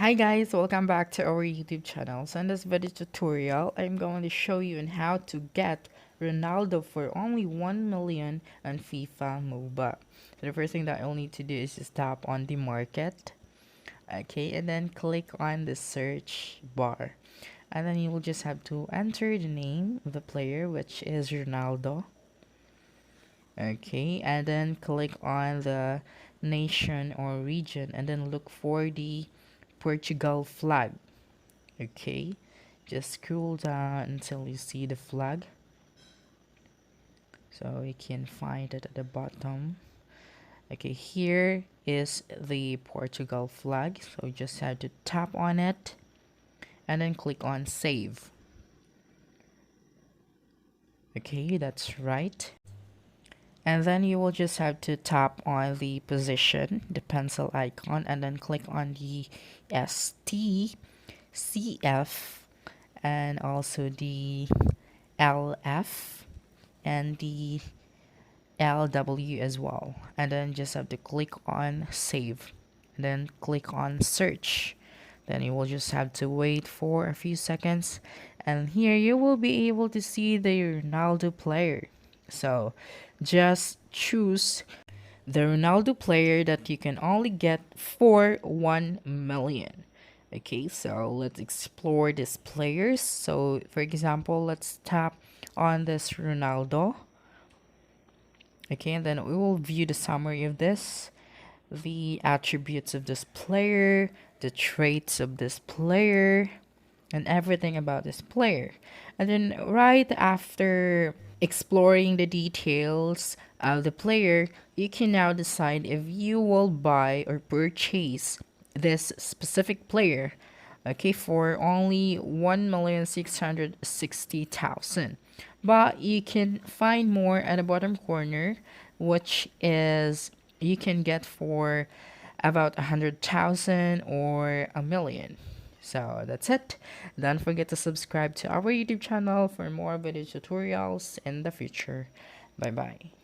Hi guys, welcome back to our YouTube channel. So in this video tutorial, I'm going to show you on how to get Ronaldo for only 1 million on FIFA Mobile. So the first thing that you'll need to do is just tap on the market. Okay, and then click on the search bar. And then you will just have to enter the name of the player, which is Ronaldo. Okay, and then click on the nation or region and then look for the Portugal flag. Okay, just scroll down until you see the flag, so you can find it at the bottom. Okay, here is the Portugal flag, so you just have to tap on it and then click on save. Okay, that's right. And then you will just have to tap on the position, the pencil icon, and then click on the ST, CF, and also the LF and the LW as well. And then just have to click on save and then click on search. Then you will just have to wait for a few seconds, and here you will be able to see the Ronaldo player. So just choose the Ronaldo player that you can only get for 1 million. Okay, so let's explore these players. So for example, let's tap on this Ronaldo. Okay, and then we will view the summary of this, the attributes of this player, the traits of this player, and everything about this player. And then right after exploring the details of the player, you can now decide if you will buy or purchase this specific player, okay, for only 1,660,000. But you can find more at the bottom corner, which is you can get for about 100,000 or a million. So that's it. Don't forget to subscribe to our YouTube channel for more video tutorials in the future. Bye bye.